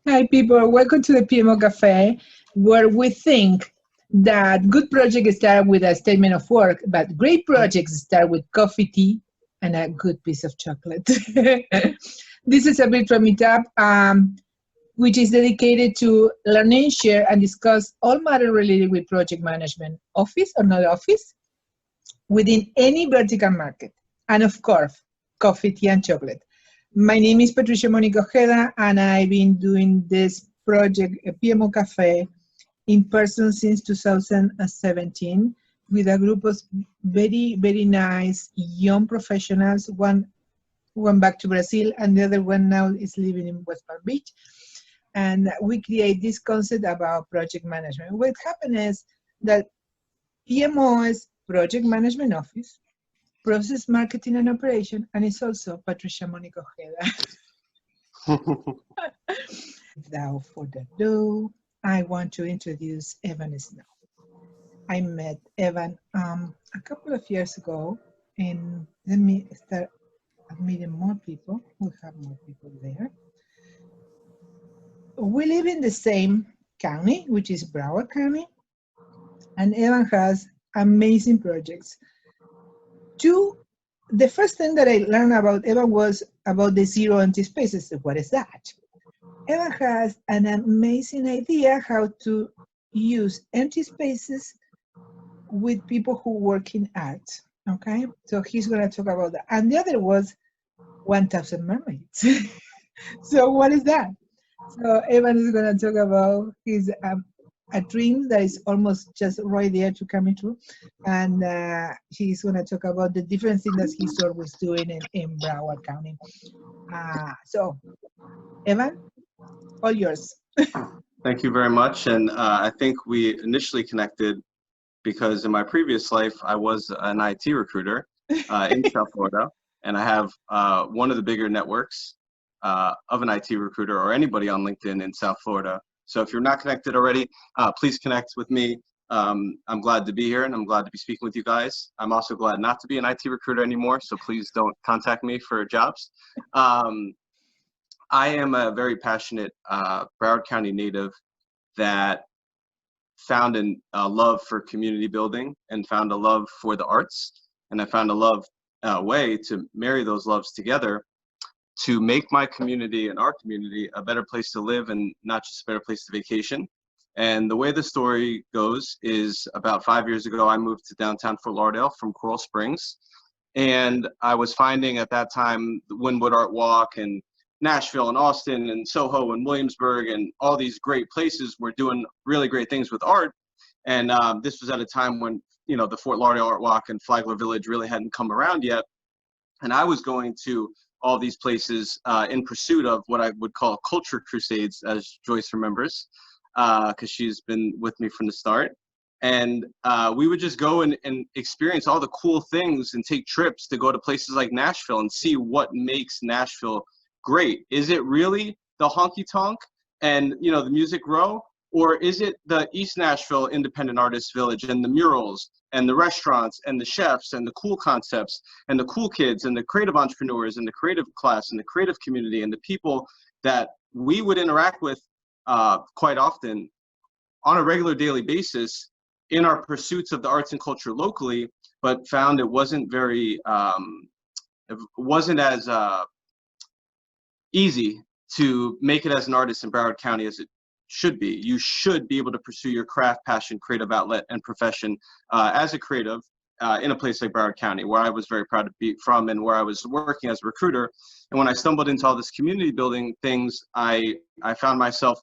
Hi, people. Welcome to the PMO Cafe, where we think that good projects start with a statement of work, but great projects start with coffee, tea, and a good piece of chocolate. This is a virtual meetup, which is dedicated to learn and share and discuss all matters related with project management, office or not office, within any vertical market. And of course, coffee, tea, and chocolate. My name is Patricia Monica Ojeda, and I've been doing this project, PMO Cafe, in person since 2017 with a group of very, very nice young professionals. One went back to Brazil, and the other one now is living in West Palm Beach. And we create this concept about project management. What happened is that PMO is Project Management Office, Process Marketing and Operation, and it's also Patricia Monica Ojeda. Without further ado, I want to introduce Evan Snow. I met Evan a couple of years ago, and let me start meeting more people. We have more people there. We live in the same county, which is Broward County, and Evan has amazing projects. The first thing that I learned about Evan was about the zero empty spaces. What is that? Evan has an amazing idea how to use empty spaces with people who work in art. Okay, so he's going to talk about that. And the other was 1,000 mermaids. So what is that? So Evan is going to talk about his a dream that is almost just right there to coming true, and he's going to talk about the different things that he's always doing in Broward County. So, Evan, all yours. Thank you very much. And I think we initially connected because in my previous life, I was an IT recruiter in South Florida, and I have one of the bigger networks of an IT recruiter or anybody on LinkedIn in South Florida. So if you're not connected already, please connect with me. I'm glad to be here, and I'm glad to be speaking with you guys. I'm also glad not to be an IT recruiter anymore, so please don't contact me for jobs. I am a very passionate Broward County native that found a love for community building and found a love for the arts, and I found a way to marry those loves together to make my community and our community a better place to live and not just a better place to vacation. And the way the story goes is about 5 years ago, I moved to downtown Fort Lauderdale from Coral Springs. And I was finding at that time the Wynwood Art Walk and Nashville and Austin and Soho and Williamsburg and all these great places were doing really great things with art. And this was at a time when, you know, the Fort Lauderdale Art Walk and Flagler Village really hadn't come around yet. And I was going to all these places in pursuit of what I would call culture crusades, as Joyce remembers, because she's been with me from the start. And we would just go and experience all the cool things and take trips to go to places like Nashville and see what makes Nashville great. Is it really the honky tonk and, you know, the Music Row? Or is it the East Nashville Independent Artists Village and the murals and the restaurants and the chefs and the cool concepts and the cool kids and the creative entrepreneurs and the creative class and the creative community and the people that we would interact with quite often on a regular daily basis in our pursuits of the arts and culture locally, but found it wasn't as easy to make it as an artist in Broward County as it should be. You should be able to pursue your craft, passion, creative outlet, and profession as a creative in a place like Broward County, where I was very proud to be from and where I was working as a recruiter. And when I stumbled into all this community building things, I found myself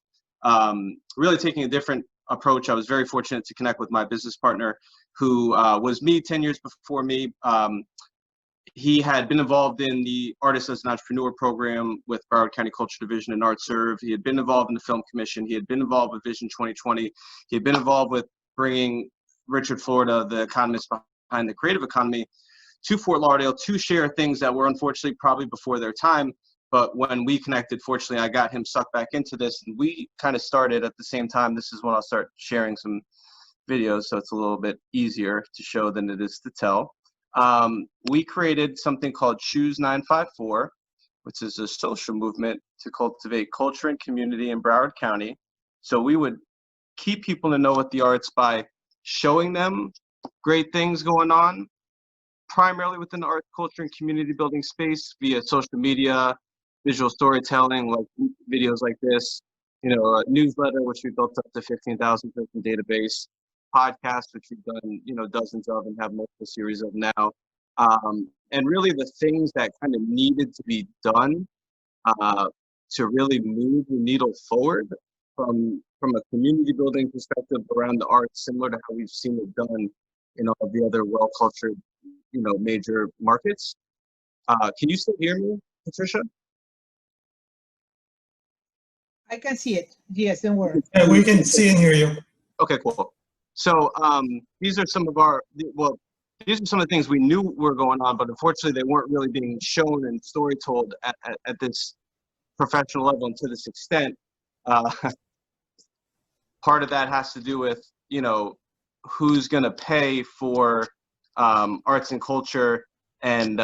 really taking a different approach. I was very fortunate to connect with my business partner, who was me 10 years before me. He had been involved in the Artist as an Entrepreneur program with Broward County Culture Division and Art Serve. He had been involved in the Film Commission. He had been involved with Vision 2020. He had been involved with bringing Richard Florida, the economist behind the creative economy, to Fort Lauderdale to share things that were unfortunately probably before their time. But when we connected, fortunately, I got him sucked back into this, and we kind of started at the same time. This is when I'll start sharing some videos, so it's a little bit easier to show than it is to tell. We created something called Choose954, which is a social movement to cultivate culture and community in Broward County. So we would keep people to know what the arts by showing them great things going on, primarily within the art, culture, and community building space via social media, visual storytelling, like videos like this, you know, a newsletter, which we built up to 15,000 person database, podcasts, which we've done, you know, dozens of and have multiple series of now. And really the things that kind of needed to be done to really move the needle forward from a community building perspective around the arts, similar to how we've seen it done in all of the other well-cultured, you know, major markets. Can you still hear me, Patricia? I can see it. Yes, don't worry. Yeah, we can see and hear you. Okay, cool. So these are some of our, well, these are some of the things we knew were going on, but unfortunately they weren't really being shown and story told at this professional level and to this extent. Part of that has to do with, you know, who's going to pay for arts and culture, and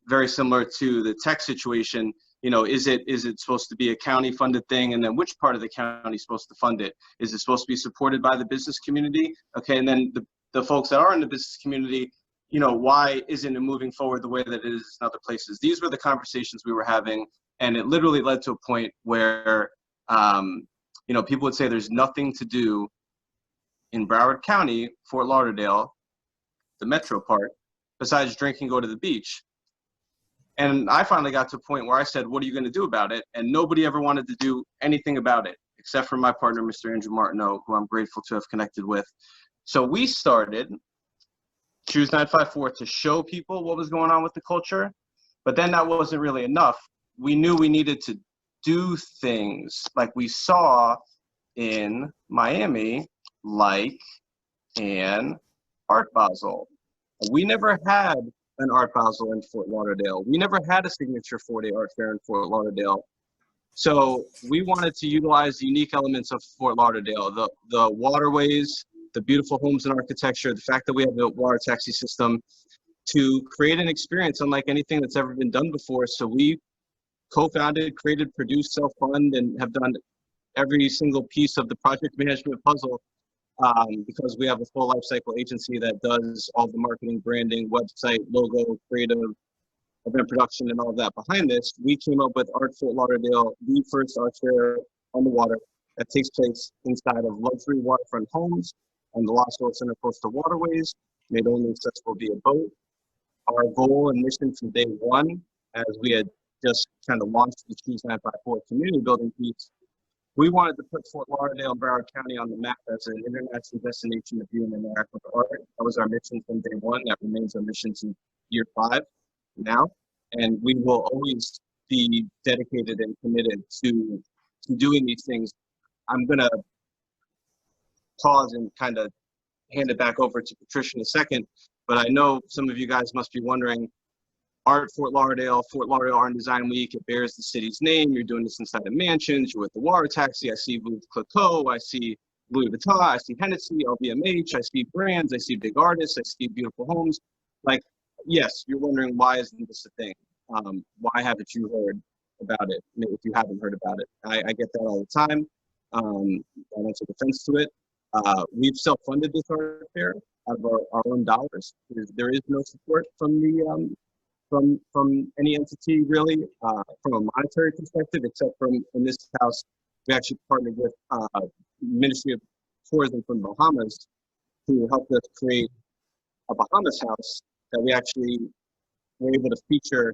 very similar to the tech situation, you know, is it supposed to be a county funded thing, and then which part of the county is supposed to fund it? Is it supposed to be supported by the business community? Okay, and then the folks that are in the business community, you know, why isn't it moving forward the way that it is in other places? These were the conversations we were having, and it literally led to a point where, you know, people would say there's nothing to do in Broward County, Fort Lauderdale, the metro part, besides drink and go to the beach. And I finally got to a point where I said, what are you going to do about it? And nobody ever wanted to do anything about it, except for my partner, Mr. Andrew Martineau, who I'm grateful to have connected with. So we started Choose954 to show people what was going on with the culture, but then that wasn't really enough. We knew we needed to do things like we saw in Miami, like an Art Basel. We never had an Art Basel in Fort Lauderdale. We never had a signature 4-day art fair in Fort Lauderdale. So we wanted to utilize the unique elements of Fort Lauderdale, the waterways, the beautiful homes and architecture, the fact that we have a water taxi system, to create an experience unlike anything that's ever been done before. So we co-founded, created, produced, self-fund, and have done every single piece of the project management puzzle, because we have a full life cycle agency that does all the marketing, branding, website, logo, creative, event production, and all of that behind this. We came up with Art Fort Lauderdale, the first art fair on the water that takes place inside of luxury waterfront homes on the Los Angeles Intercoastal Waterways, made only accessible via boat. Our goal and mission from day one, as we had just kind of launched the Choose954 community building piece, we wanted to put Fort Lauderdale and Broward County on the map as an international destination of view and interact with art. That was our mission from day one. That remains our mission since year 5 now. And we will always be dedicated and committed to doing these things. I'm going to pause and kind of hand it back over to Patricia in a second, but I know some of you guys must be wondering, Art Fort Lauderdale Art Design Week, it bears the city's name. You're doing this inside of mansions. You're with the water taxi. I see Veuve Clicquot. I see Louis Vuitton. I see Hennessy, LVMH. I see brands. I see big artists. I see beautiful homes. Like, yes, you're wondering, why isn't this a thing? Why haven't you heard about it? If you haven't heard about it, I get that all the time. I don't take offense to it. We've self-funded this art fair out of our own dollars. There is no support from the from any entity really, from a monetary perspective, except from in this house, we actually partnered with Ministry of Tourism from Bahamas, who helped us create a Bahamas house that we actually were able to feature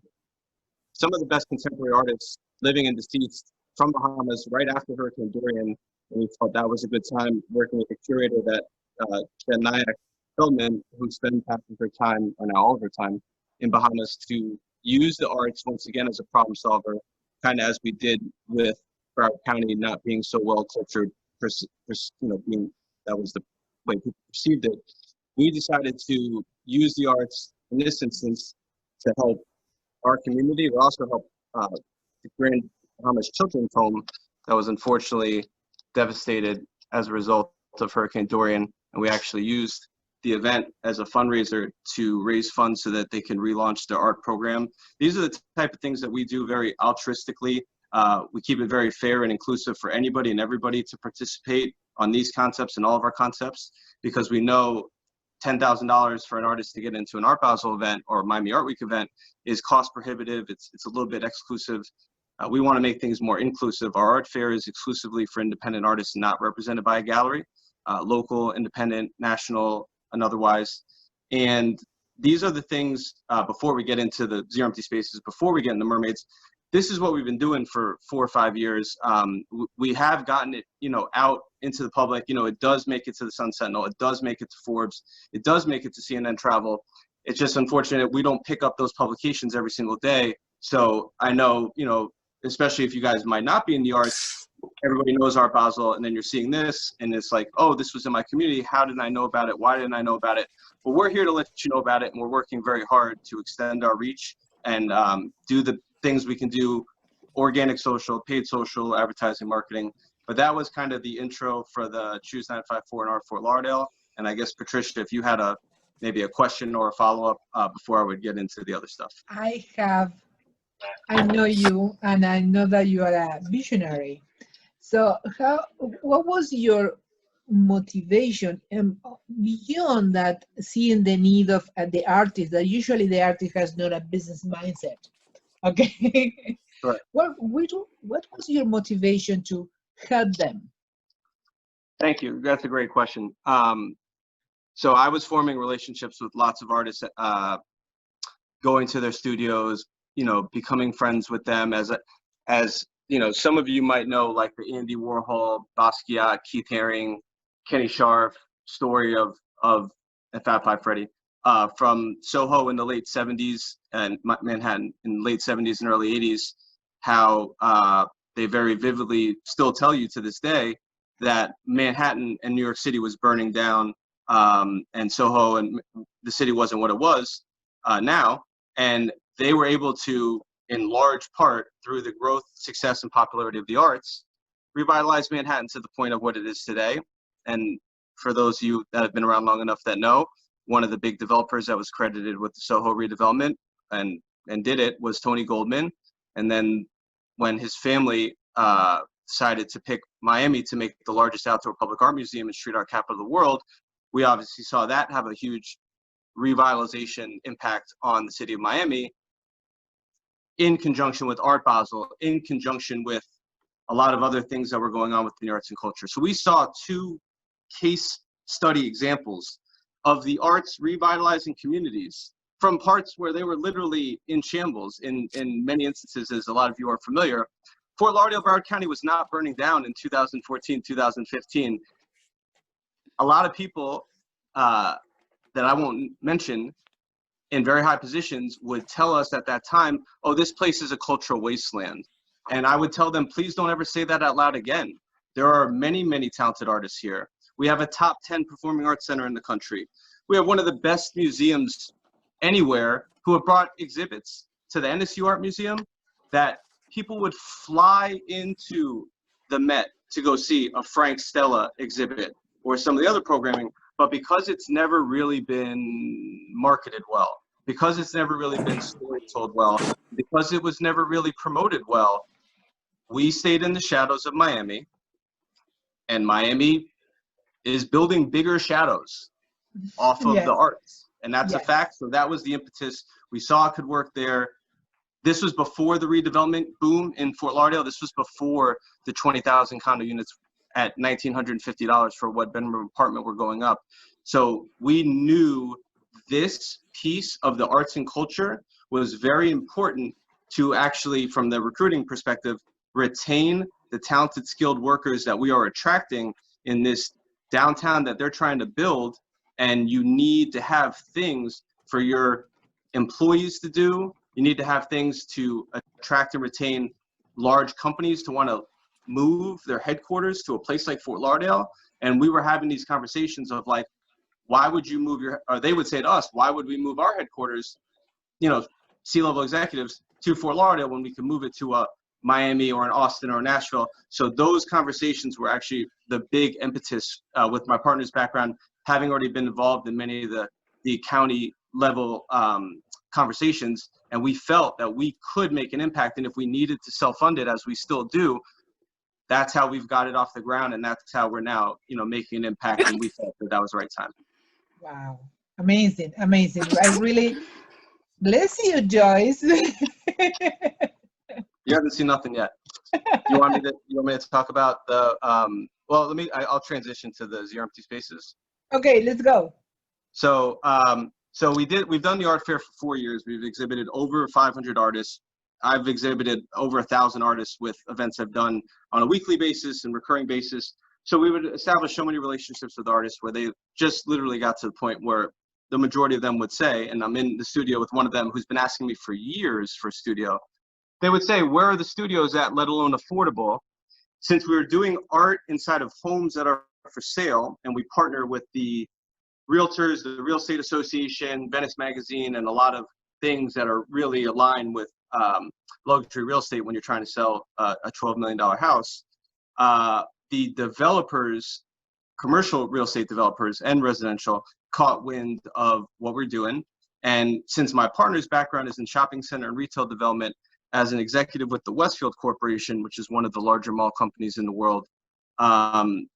some of the best contemporary artists living and deceased from Bahamas right after Hurricane Dorian. And we thought that was a good time working with the curator that Jen Nyack Feldman, who spent half of her time, or now all of her time, in Bahamas, to use the arts once again as a problem solver, kind of as we did with Broward County not being so well cultured, being that was the way people perceived it. We decided to use the arts in this instance to help our community, but also help the Grand Bahamas Children's Home that was unfortunately devastated as a result of Hurricane Dorian. And we actually used the event as a fundraiser to raise funds so that they can relaunch their art program. These are the type of things that we do very altruistically. We keep it very fair and inclusive for anybody and everybody to participate on these concepts and all of our concepts, because we know $10,000 for an artist to get into an Art Basel event or Miami Art Week event is cost prohibitive. It's a little bit exclusive. We want to make things more inclusive. Our art fair is exclusively for independent artists not represented by a gallery, local, independent, national, and otherwise. And these are the things, before we get into the Zero Empty Spaces, before we get into Mermaids, this is what we've been doing for 4 or 5 years. We have gotten it, out into the public. It does make it to the Sun Sentinel. It does make it to Forbes. It does make it to CNN Travel. It's just unfortunate we don't pick up those publications every single day. So I know, especially if you guys might not be in the arts, everybody knows Art Basel, and then you're seeing this, and it's like, oh, this was in my community. How didn't I know about it? Why didn't I know about it? But we're here to let you know about it, and we're working very hard to extend our reach and do the things we can do: organic social, paid social, advertising, marketing. But that was kind of the intro for the Choose954 in Art Fort Lauderdale. And I guess, Patricia, if you had maybe a question or a follow-up before I would get into the other stuff. I know you, and I know that you are a visionary. So what was your motivation beyond that, seeing the need of the artist, that usually the artist has not a business mindset? Okay. Right. What was your motivation to help them? Thank you. That's a great question. So I was forming relationships with lots of artists, going to their studios, becoming friends with them as some of you might know, like the Andy Warhol, Basquiat, Keith Haring, Kenny Scharf story of Fab Five Freddy, from Soho in the late 70s and Manhattan in the late 70s and early 80s, how they very vividly still tell you to this day that Manhattan and New York City was burning down, and Soho and the city wasn't what it was now. And they were able to, in large part, through the growth, success, and popularity of the arts, revitalize Manhattan to the point of what it is today. And for those of you that have been around long enough that know, one of the big developers that was credited with the Soho redevelopment and did it was Tony Goldman. And then when his family decided to pick Miami to make the largest outdoor public art museum and street art capital of the world, we obviously saw that have a huge revitalization impact on the city of Miami, in conjunction with Art Basel, in conjunction with a lot of other things that were going on within the arts and culture. So we saw 2 case study examples of the arts revitalizing communities from parts where they were literally in shambles. In many instances, as a lot of you are familiar, Fort Lauderdale, Broward County was not burning down in 2014, 2015. A lot of people that I won't mention in very high positions would tell us at that time, oh, this place is a cultural wasteland. And I would tell them, please don't ever say that out loud again. There are many, many talented artists here. We have a top 10 performing arts center in the country. We have one of the best museums anywhere who have brought exhibits to the NSU Art Museum that people would fly into the Met to go see a Frank Stella exhibit or some of the other programming. But because it's never really been marketed well, because it's never really been story told well, because it was never really promoted well, we stayed in the shadows of Miami, and Miami is building bigger shadows off of the arts. And that's a fact. So that was the impetus. We saw it could work there. This was before the redevelopment boom in Fort Lauderdale. This was before the 20,000 condo units at $1,950 for a one-bedroom apartment were going up. So we knew this piece of the arts and culture was very important to actually, from the recruiting perspective, retain the talented, skilled workers that we are attracting in this downtown that they're trying to build. And you need to have things for your employees to do. You need to have things to attract and retain large companies to want to move their headquarters to a place like Fort Lauderdale. And we were having these conversations of like, why would you move or they would say to us, why would we move our headquarters, C-level executives, to Fort Lauderdale when we could move it to a Miami or an Austin or Nashville? So those conversations were actually the big impetus with my partner's background, having already been involved in many of the county level conversations, and we felt that we could make an impact. And if we needed to self-fund it, as we still do, that's how we've got it off the ground, and that's how we're now, making an impact. And we felt that that was the right time. Wow, amazing, amazing! I really bless you, Joyce. You haven't seen nothing yet. You want me to talk about the well, I'll transition to the Zero Empty Spaces. Okay, let's go. So we've done the art fair for 4 years. We've exhibited over 500 artists. I've exhibited over 1,000 artists with events I've done on a weekly basis and recurring basis. So we would establish so many relationships with artists where they just literally got to the point where the majority of them would say, and I'm in the studio with one of them who's been asking me for years for a studio, they would say, where are the studios at, let alone affordable? Since we were doing art inside of homes that are for sale, and we partner with the realtors, the Real Estate Association, Venice Magazine, and a lot of things that are really aligned with luxury real estate when you're trying to sell a $12 million house. The developers, commercial real estate developers and residential, caught wind of what we're doing. And since my partner's background is in shopping center and retail development, as an executive with the Westfield Corporation, which is one of the larger mall companies in the world,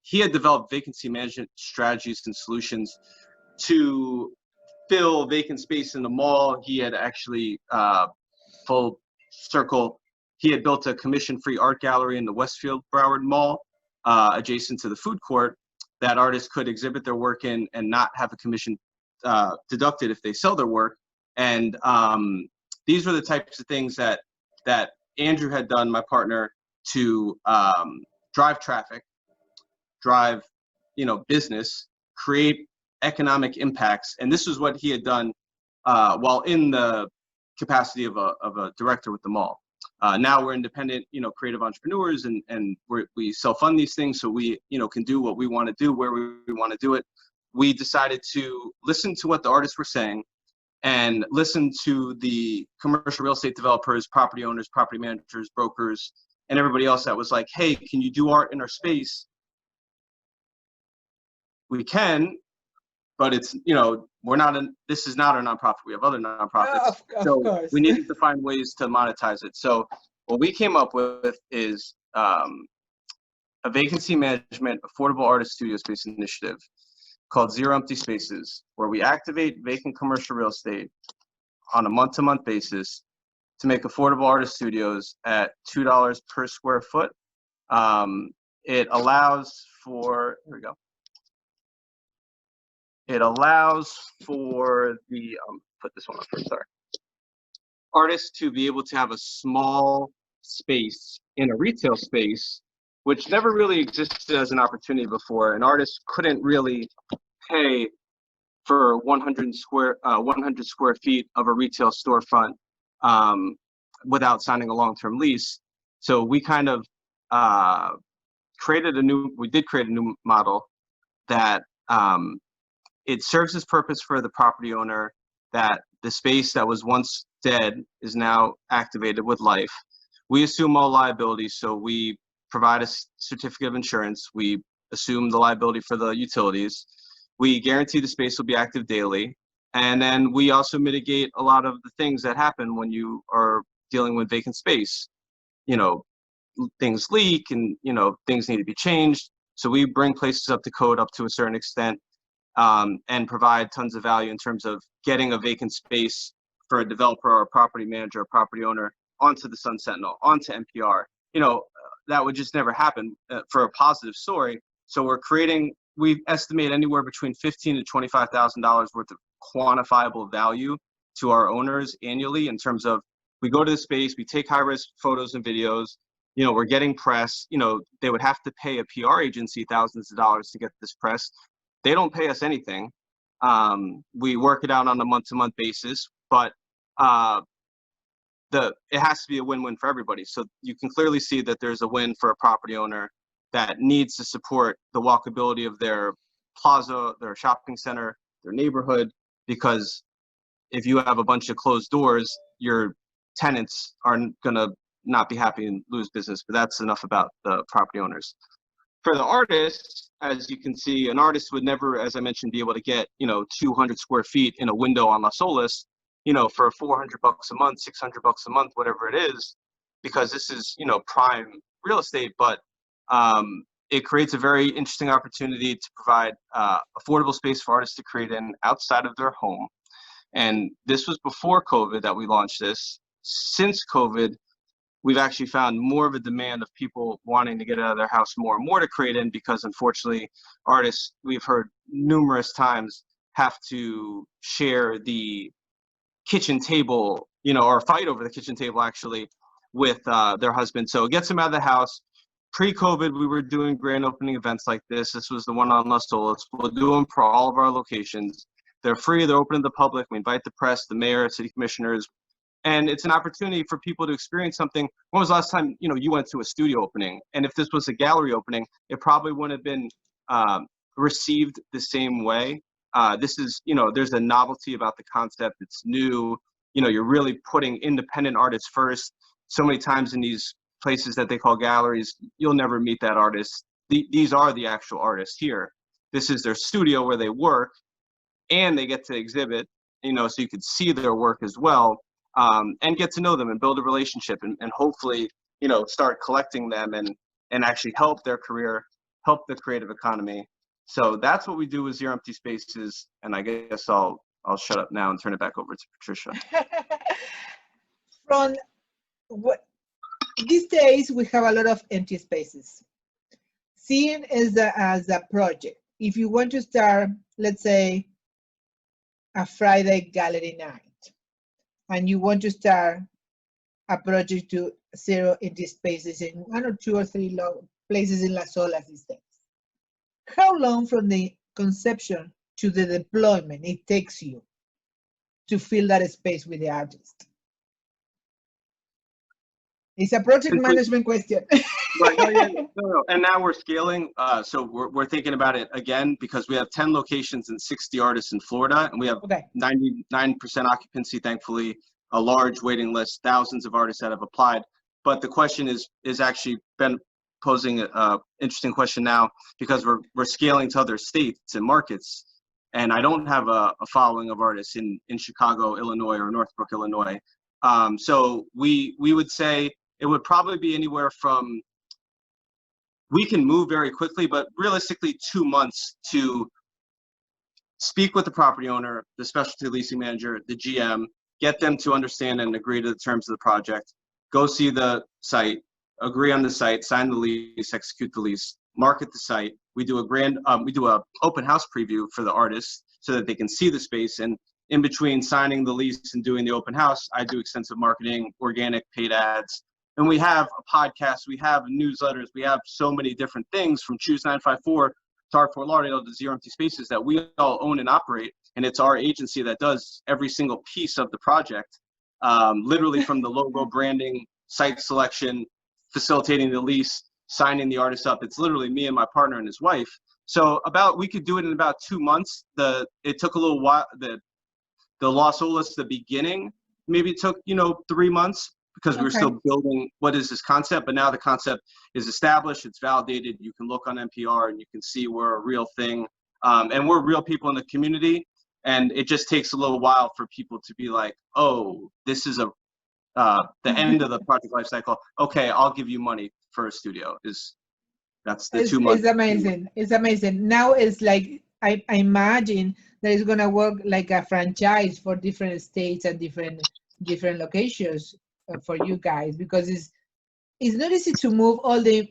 he had developed vacancy management strategies and solutions to fill vacant space in the mall. He had actually, full circle, he had built a commission-free art gallery in the Westfield Broward Mall, adjacent to the food court, that artists could exhibit their work in and not have a commission deducted if they sell their work. And these were the types of things that Andrew had done, my partner, to drive traffic, drive, business, create economic impacts. And this was what he had done while in the capacity of a director with the mall. Now we're independent, creative entrepreneurs, and we self-fund these things, so we, can do what we want to do where we want to do it. We decided to listen to what the artists were saying and listen to the commercial real estate developers, property owners, property managers, brokers, and everybody else that was like, hey, can you do art in our space? We can, but it's, this is not our nonprofit. We have other nonprofits. Of so course. We needed to find ways to monetize it. So what we came up with is a vacancy management affordable artist studio space initiative called Zero Empty Spaces, where we activate vacant commercial real estate on a month-to-month basis to make affordable artist studios at $2 per square foot. It allows for, here we go. It allows for the, put this one up first, sorry. Artists to be able to have a small space in a retail space, which never really existed as an opportunity before. An artist couldn't really pay for 100 square feet of a retail storefront without signing a long-term lease. So we kind of created a new model that it serves its purpose for the property owner, that the space that was once dead is now activated with life. We assume all liability, so we provide a certificate of insurance. We assume the liability for the utilities. We guarantee the space will be active daily. And then we also mitigate a lot of the things that happen when you are dealing with vacant space. Things leak and, things need to be changed. So we bring places up to code up to a certain extent, and provide tons of value in terms of getting a vacant space for a developer or a property manager or property owner onto the Sun Sentinel, onto NPR. That would just never happen for a positive story. So we estimate anywhere between $15,000 to $25,000 worth of quantifiable value to our owners annually, in terms of, we go to the space, we take high-risk photos and videos, we're getting press. They would have to pay a PR agency thousands of dollars to get this press. They don't pay us anything. We work it out on a month-to-month basis, but it has to be a win-win for everybody. So you can clearly see that there's a win for a property owner that needs to support the walkability of their plaza, their shopping center, their neighborhood, because if you have a bunch of closed doors, your tenants are gonna not be happy and lose business. But that's enough about the property owners. For the artists, as you can see, an artist would never, as I mentioned, be able to get, 200 square feet in a window on Las Olas, for $400 a month, $600 a month, whatever it is, because this is, prime real estate. But it creates a very interesting opportunity to provide affordable space for artists to create in outside of their home. And this was before COVID that we launched this. Since COVID, we've actually found more of a demand of people wanting to get out of their house more and more to create in, because unfortunately artists, we've heard numerous times, have to share the kitchen table, or fight over the kitchen table actually with their husband. So it gets them out of the house. Pre-COVID, we were doing grand opening events like this. This was the one on Las Olas. We'll do them for all of our locations. They're free, they're open to the public. We invite the press, the mayor, city commissioners, and it's an opportunity for people to experience something. When was the last time, you went to a studio opening? And if this was a gallery opening, it probably wouldn't have been received the same way. This is, there's a novelty about the concept. It's new. You're really putting independent artists first. So many times in these places that they call galleries, you'll never meet that artist. These are the actual artists here. This is their studio where they work, and they get to exhibit, so you could see their work as well, and get to know them and build a relationship, and hopefully, start collecting them and actually help their career, help the creative economy. So that's what we do with Zero Empty Spaces. And I guess I'll shut up now and turn it back over to Patricia. From what these days we have a lot of empty spaces. Seeing as a project, if you want to start, let's say, a Friday gallery night, and you want to start a project to zero empty spaces in 1 or 2 or 3 places in Las Olas these days, how long from the conception to the deployment it takes you to fill that space with the artist? It's a project management question. Right. No. And now we're scaling. So we're thinking about it again, because we have 10 locations and 60 artists in Florida, and we have 99% occupancy, thankfully, a large waiting list, thousands of artists that have applied. But the question is actually been posing an interesting question now, because we're scaling to other states and markets. And I don't have a following of artists in Chicago, Illinois, or Northbrook, Illinois. So we would say it would probably be anywhere from, we can move very quickly, but realistically 2 months to speak with the property owner, the specialty leasing manager, the GM, get them to understand and agree to the terms of the project, go see the site, agree on the site, sign the lease, execute the lease, market the site. We do a open house preview for the artists so that they can see the space. And in between signing the lease and doing the open house, I do extensive marketing, organic, paid ads. And we have a podcast, we have newsletters, we have so many different things, from Choose954 to Art Fort Lauderdale to Zero Empty Spaces, that we all own and operate. And it's our agency that does every single piece of the project, literally from the logo, branding, site selection, facilitating the lease, signing the artist up. It's literally me and my partner and his wife. So we could do it in about 2 months. It took a little while. The Las Olas, the beginning, maybe it took 3 months, because we were still building what is this concept. But now the concept is established, it's validated. You can look on NPR and you can see we're a real thing, and we're real people in the community. And it just takes a little while for people to be like, oh, this is the end of the project life cycle. Okay, I'll give you money for a studio. That's the 2 months. It's amazing. It's amazing. Now it's like, I imagine that it's gonna work like a franchise for different states and different locations for you guys, because it's not easy to move all the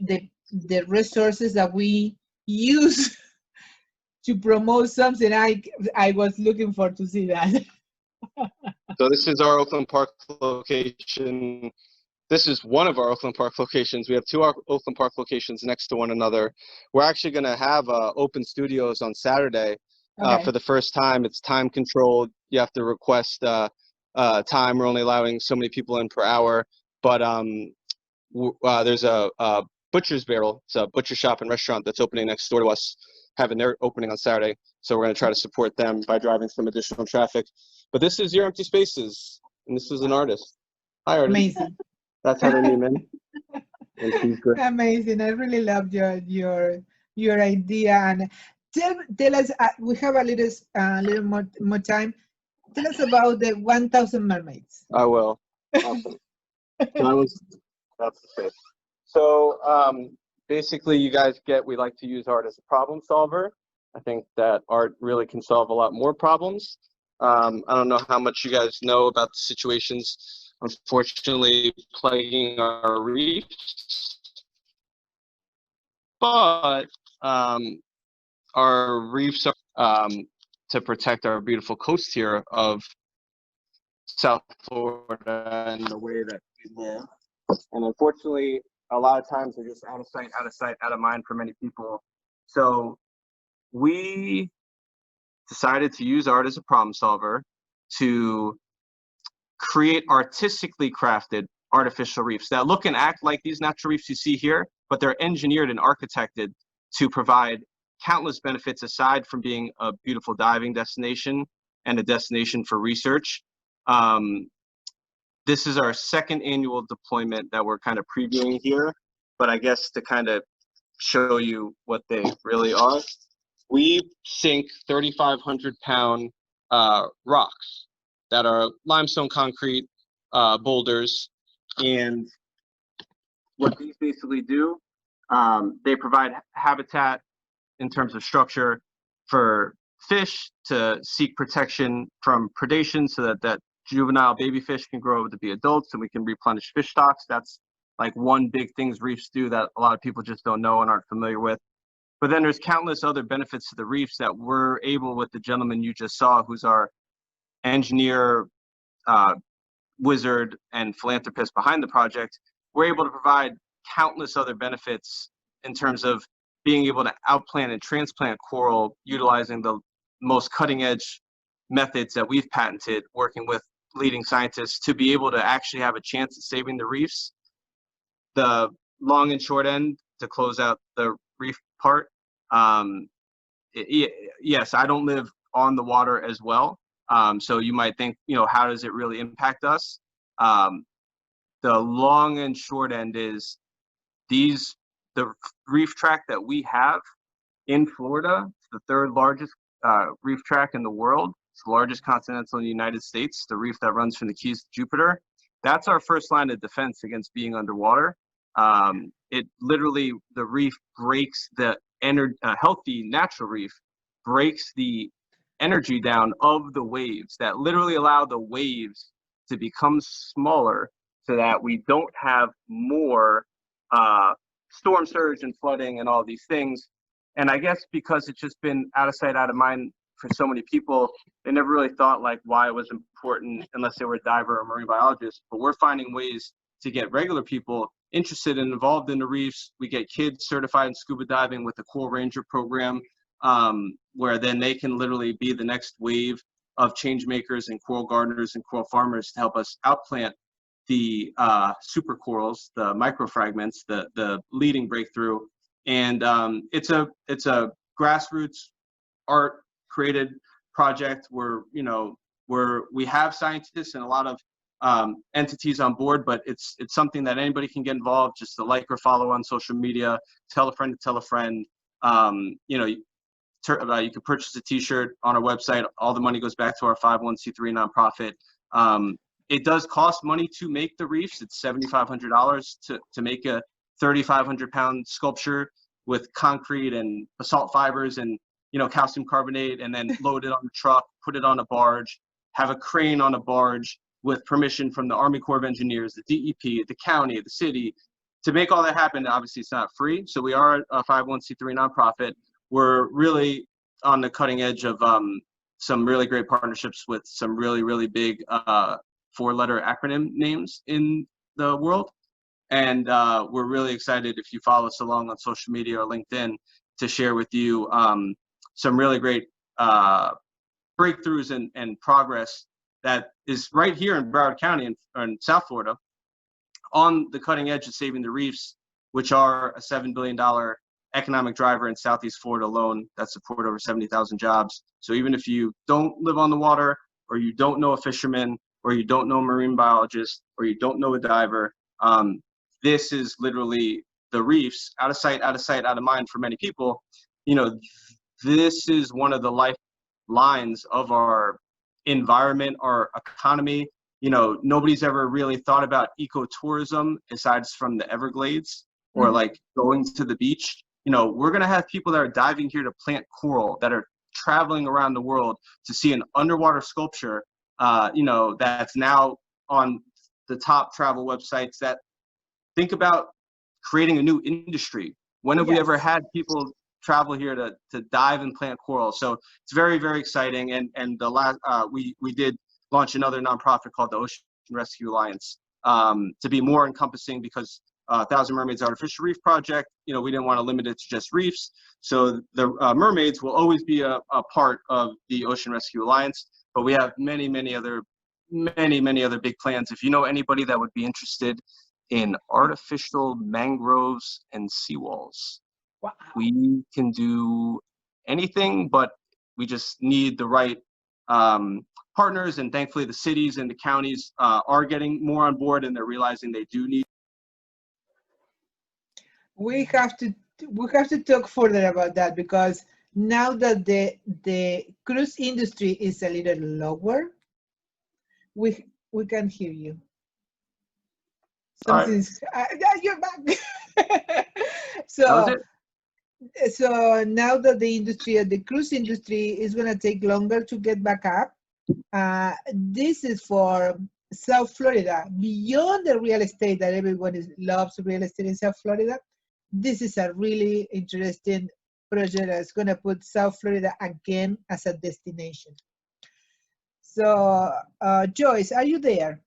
resources that we use to promote something. I was looking forward to see that. So this is our Oakland Park location. This is one of our Oakland Park locations. We have 2 Oakland Park locations next to one another. We're actually going to have open studios on Saturday for the first time. It's time controlled. You have to request time. We're only allowing so many people in per hour. But there's a Butcher's Barrel. It's a butcher shop and restaurant that's opening next door to us, having their opening on Saturday. So we're going to try to support them by driving some additional traffic. But this is Zero Empty Spaces, and this is an artist. Hi, artist. Amazing. That's how they name in. And she's great. Amazing. I really loved your idea. And tell us, we have a little more time. Tell us about the 1,000 mermaids. I will. Awesome. That's the space. So basically, you guys get, we like to use art as a problem solver. I think that art really can solve a lot more problems. I don't know how much you guys know about the situations, unfortunately, plaguing our reefs, but our reefs are to protect our beautiful coast here of South Florida and the way that we live. And unfortunately, a lot of times they're just out of sight, out of mind for many people. So we decided to use art as a problem solver to create artistically crafted artificial reefs that look and act like these natural reefs you see here, but they're engineered and architected to provide countless benefits aside from being a beautiful diving destination and a destination for research. This is our second annual deployment that we're kind of previewing here, but I guess to kind of show you what they really are, we sink 3,500-pound rocks that are limestone concrete boulders, and what these basically do, they provide habitat in terms of structure for fish to seek protection from predation so that juvenile baby fish can grow to be adults and we can replenish fish stocks. That's like one big things reefs do that a lot of people just don't know and aren't familiar with. But then there's countless other benefits to the reefs that we're able, with the gentleman you just saw, who's our engineer, wizard, and philanthropist behind the project, we're able to provide countless other benefits in terms of being able to outplant and transplant coral utilizing the most cutting edge methods that we've patented, working with leading scientists to be able to actually have a chance at saving the reefs. The long and short end, to close out the reef part, yes, I don't live on the water as well. So you might think, how does it really impact us? The long and short end is the reef tract that we have in Florida, it's the third largest reef tract in the world. It's the largest continental in the United States, the reef that runs from the Keys to Jupiter. That's our first line of defense against being underwater. It literally, the reef breaks the healthy natural reef breaks the energy down of the waves that literally allow the waves to become smaller so that we don't have more storm surge and flooding and all these things. And I guess because it's just been out of sight, out of mind for so many people, they never really thought like why it was important unless they were a diver or marine biologist. But we're finding ways to get regular people interested and involved in the reefs. We get kids certified in scuba diving with the Coral Ranger program, where then they can literally be the next wave of change makers and coral gardeners and coral farmers to help us outplant the super corals, the microfragments, the leading breakthrough. And it's a grassroots art created project where we have scientists and a lot of entities on board, but it's something that anybody can get involved. Just to like or follow on social media, tell a friend to tell a friend. You can purchase a t-shirt on our website. All the money goes back to our 501c3 nonprofit. It does cost money to make the reefs. It's $7,500 to make a 3,500-pound sculpture with concrete and basalt fibers and calcium carbonate, and then load it on the truck, put it on a barge, have a crane on a barge with permission from the Army Corps of Engineers, the DEP, the county, the city. To make all that happen, obviously it's not free. So we are a 501c3 nonprofit. We're really on the cutting edge of some really great partnerships with some really, really big four-letter acronym names in the world. And we're really excited, if you follow us along on social media or LinkedIn, to share with you some really great breakthroughs and progress that is right here in Broward County in South Florida on the cutting edge of saving the reefs, which are a $7 billion economic driver in Southeast Florida alone that support over 70,000 jobs. So even if you don't live on the water, or you don't know a fisherman, or you don't know a marine biologist, or you don't know a diver, this is literally the reefs, out of sight, out of sight, out of mind for many people. You know, this is one of the lifelines of our environment, our economy. You know, nobody's ever really thought about ecotourism aside from the Everglades or like going to the beach. You know, we're going to have people that are diving here to plant coral, that are traveling around the world to see an underwater sculpture, you know, that's now on the top travel websites. That think about creating a new industry. When have we ever had people travel here to dive and plant coral? So it's very, very exciting. And the last, we did launch another nonprofit called the Ocean Rescue Alliance, to be more encompassing, because Thousand Mermaids Artificial Reef Project, you know, we didn't want to limit it to just reefs. So the mermaids will always be a part of the Ocean Rescue Alliance, but we have many other big plans. If you know anybody that would be interested in artificial mangroves and seawalls, wow, we can do anything, but we just need the right partners. And thankfully the cities and the counties are getting more on board, and they're realizing they do need. We have to talk further about that, because now that the cruise industry is a little lower, we can hear you. Something's you're back. So now that the industry, the cruise industry, is going to take longer to get back up, this is for South Florida. Beyond the real estate that everybody loves, real estate in South Florida, this is a really interesting project that's going to put South Florida again as a destination. So, Joyce, are you there?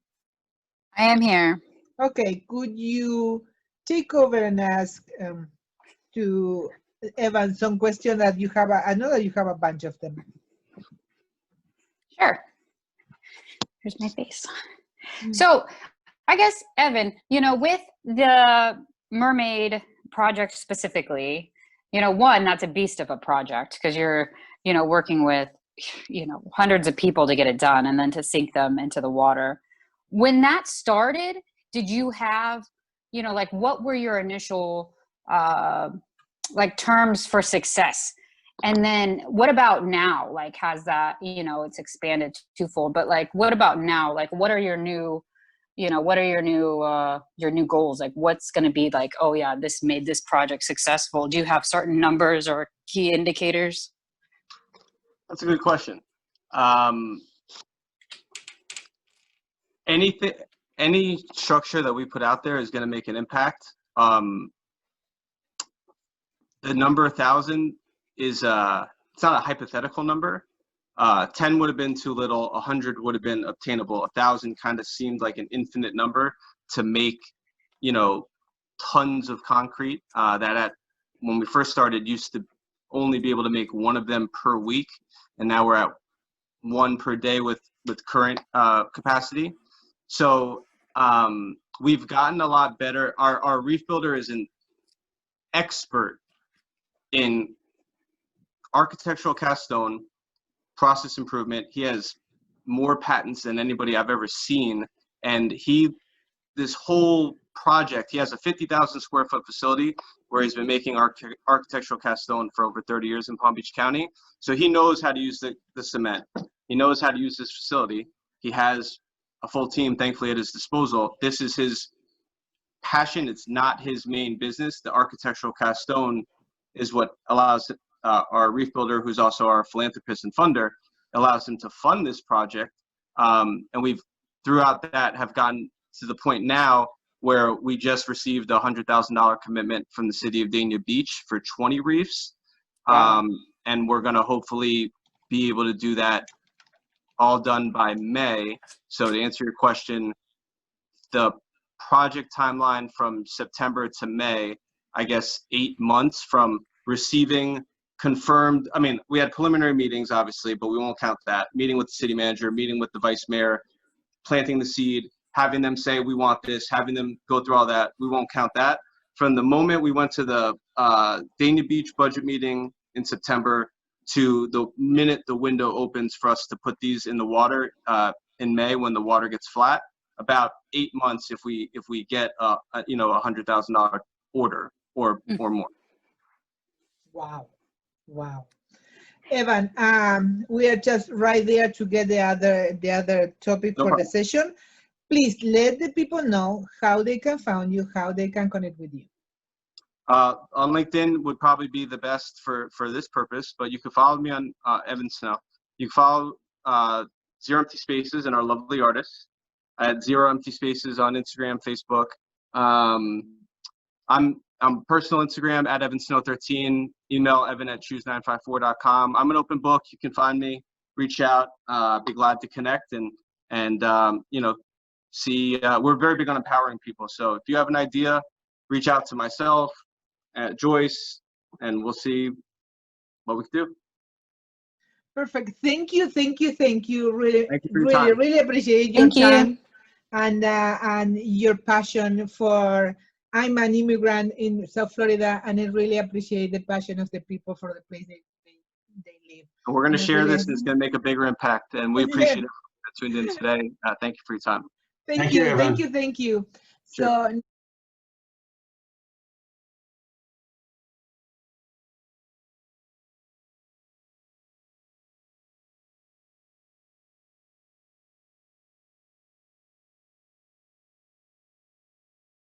I am here. Okay, could you take over and ask to Evan some question that you have? I know that you have a bunch of them. Sure. Here's my face. So I guess, Evan, you know, with the Mermaid project specifically, you know, one, that's a beast of a project, because you're, you know, working with, you know, hundreds of people to get it done, and then to sink them into the water. When that started, did you have, you know, like, what were your initial like terms for success? And then what about now? Like, has that, you know, it's expanded twofold, but like, what about now? Like, what are your new, you know, what are your new goals? Like, what's going to be like, oh yeah, this made this project successful? Do you have certain numbers or key indicators? That's a good question. Any structure that we put out there is going to make an impact. The number 1,000 is it's not a hypothetical number. 10 would have been too little. 100 would have been obtainable. 1,000 kind of seemed like an infinite number to make, you know, tons of concrete. When we first started, used to only be able to make one of them per week, and now we're at one per day with current capacity. So we've gotten a lot better. Our reef builder is an expert in architectural cast stone, process improvement. He has more patents than anybody I've ever seen. And this whole project, he has a 50,000 square foot facility where he's been making architectural cast stone for over 30 years in Palm Beach County. So he knows how to use the cement. He knows how to use this facility. He has a full team, thankfully, at his disposal. This is his passion. It's not his main business. The architectural cast stone is what allows our reef builder, who's also our philanthropist and funder, allows him to fund this project. And we've, throughout that, have gotten to the point now where we just received a $100,000 commitment from the city of Dania Beach for 20 reefs. And we're going to hopefully be able to do that all done by May. So to answer your question, the project timeline from September to May, I guess 8 months from receiving confirmed. I mean, we had preliminary meetings, obviously, but we won't count that. Meeting with the city manager, meeting with the vice mayor, planting the seed, having them say, we want this, having them go through all that. We won't count that. From the moment we went to the Dania Beach budget meeting in September to the minute the window opens for us to put these in the water in May when the water gets flat, about 8 months if we get you know, $100,000 order or more. Wow, wow. Evan, we are just right there to get the other topic for the session. Please let the people know how they can find you, how they can connect with you. On LinkedIn would probably be the best for this purpose, but you can follow me on Evan Snow. You can follow Zero Empty Spaces and our lovely artists at Zero Empty Spaces on Instagram, Facebook. I'm personal Instagram at evansnow13. Email evan@choose954.com. I'm an open book. You can find me, reach out. Be glad to connect and you know, see. We're very big on empowering people. So if you have an idea, reach out to myself, Joyce, and we'll see what we can do. Perfect. Thank you, thank you, thank you. Really, Thank you for your time. really appreciate your time and your passion for. I'm an immigrant in South Florida, and I really appreciate the passion of the people for the place they live. And we're going to share this, and it's going to make a bigger impact. And we appreciate everyone that tuned in today. Thank you for your time. Thank you, Evan. Thank you. Sure. So.